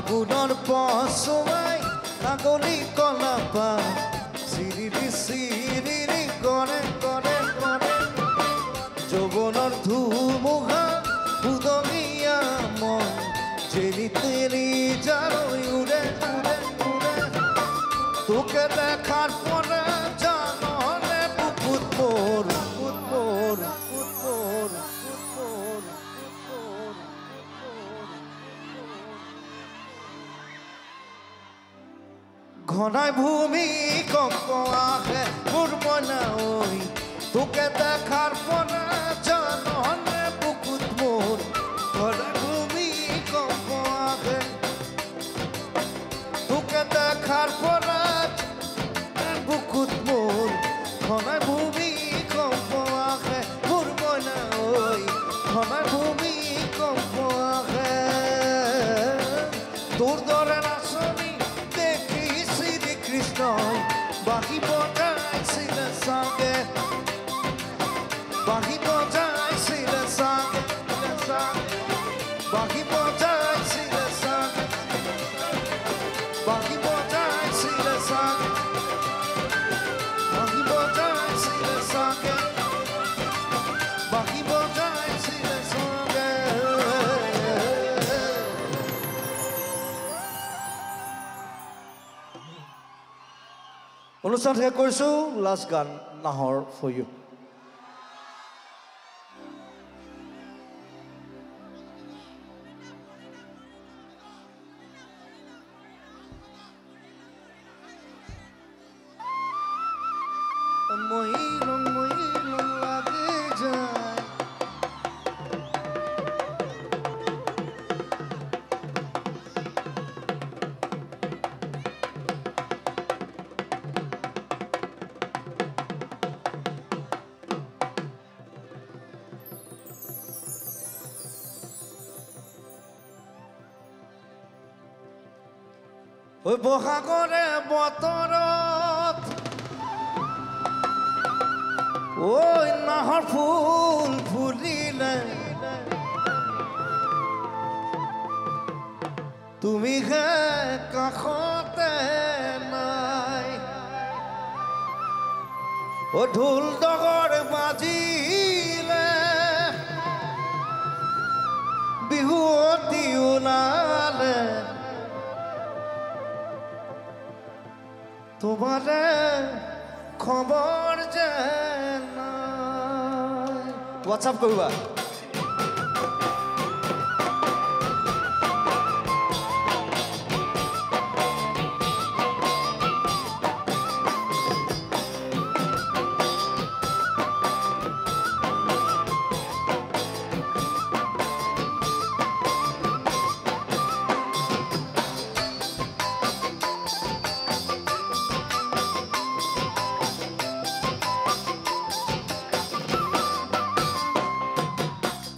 ফাগুনৰ পছুৱাই আগলি কলাপা চিৰিৰি চিৰিৰি কৰে কৰে কৰে যৌৱনৰ ধুমুহা উদঙীয়া মন যেনি তেনি জাৰৈ উৰে উৰে উৰে তোকে দেখাৰ পৰে জাননে বুকুত মোৰ ঘনাই ভূমি কম্প আহে মোৰ মনাই তোকে দেখাৰ পৰা জাননে বুকুত মোৰ ঘনাই ভূমি কম্প আহে তোকে দেখাৰ পৰা বুকুত মোৰ ঘনাই ভূমি কম্প আহে মোৰ মনাই ঘনাই ভূমি কম্প আহে তোৰ দৰে নাচনি কৃষ্ণই বাঁহী বজাইছিলে চাগে বাঁহী বজাইছিলে চাগে বাঁহী বজাইছিলে চাগে বাঁহী বজাইছিলে চাগে বাঁহী বজাইছিলে চাগে বাঁহী বজাইছিলে চাগে অনুষ্ঠান শেষ কৰিছোঁ লাষ্ট গান নাহৰ ফৰ ইউ লাগে যায় বহাগৰে বতৰত ঐ নাহৰ ফুল ফুলিলে তুমি হে কাষতে নাই ও ঢোল ডগৰ বাজিলে বিহুৱতী ওলালে তোমাৰে খবৰ যে হোয়াটসঅ্যাপ কৰবা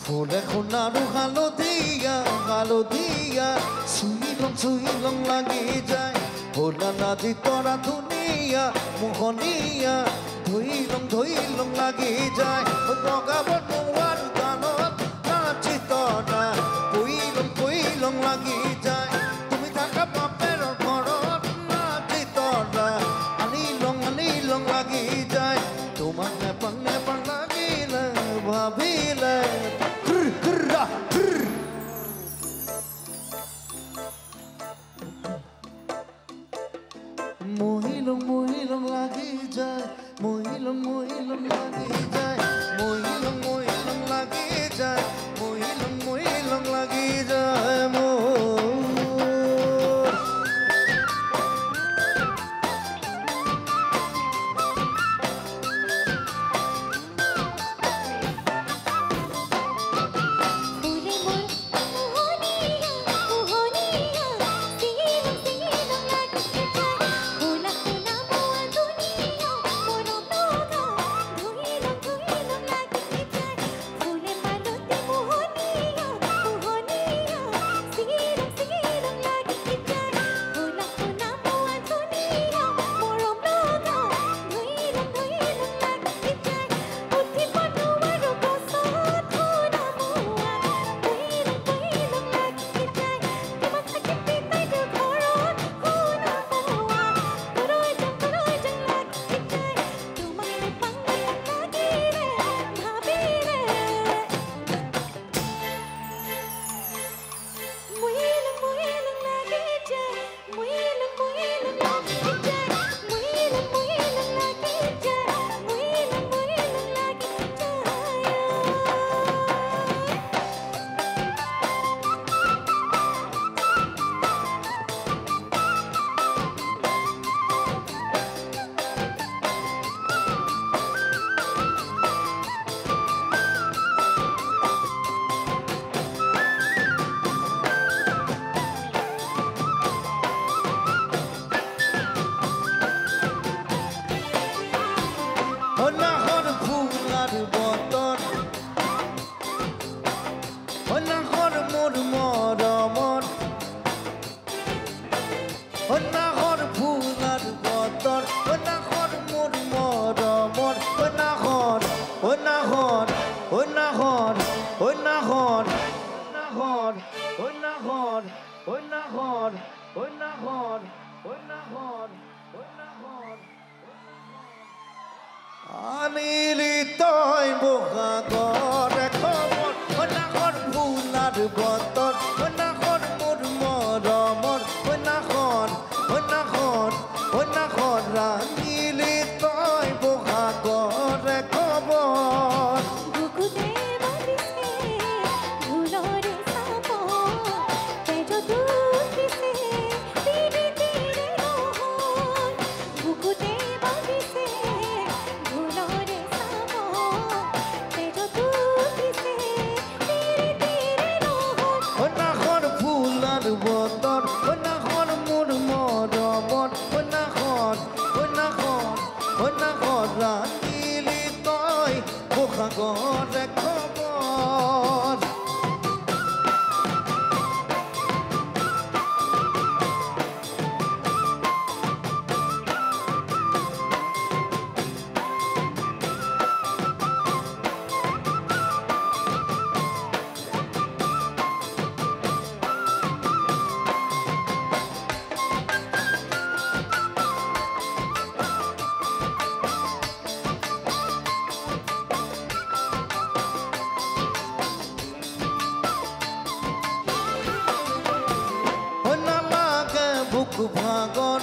ফুলে সোণাৰু হালধীয়া হালধীয়া চুই লং লাগি যায় সোণা নাদি তৰা ধুনীয়া মোহনীয়া ধুই লং লাগি যায় বগাব নোৱাৰো গানত নাচি তৰা পই লং লাগি যায় তুমি থাকা বাপেৰৰ ঘৰত নাচি তৰা আনি লং লাগি যায় তোমাক নেপাং লাগিলে ভাবিলে মহিলং লাগি যায় মহিলং লাগি যায় মহিলং লাগি যায় মহিলং লাগি যায় আনিলি তই বহাগৰ খবৰ কইনাখন ফুলাৰ বতৰ কইনাখন মোৰ মৰমৰ কইনাখন ৰাঙিলি তই বহাগৰ খবৰ বতৰ কইনাখন মোৰ মৰমৰ কইনাখন ৰাঙিলি তই বহাগৰ খবৰ ভাগৰ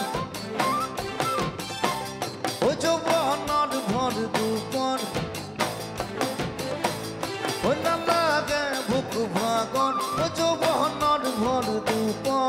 ও যৌৱনৰ ভৰ দুপৰ ও নালাগে ভোক ভাগৰ ও যৌৱনৰ ভৰ দুপৰ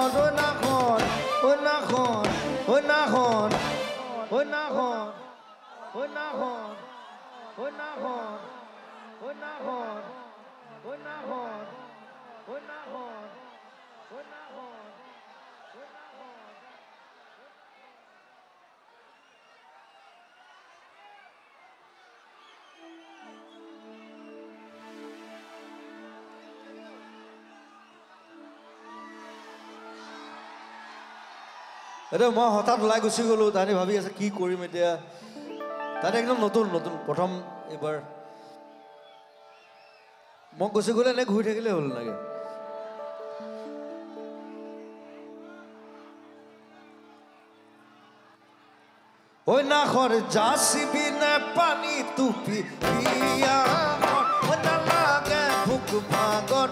এতিয়া মই হঠাৎ ওলাই গুচি গ'লোঁ তাহাঁতি ভাবি আছে কি কৰিম এতিয়া তাহাঁতি একদম নতুন প্ৰথম এইবাৰ মই গুচি গ'লে এনে ঘূৰি থাকিলে হ'ল লাগে কইনাখন যাচিবি নে পানী টুপি নালাগে ভোক ভাগৰ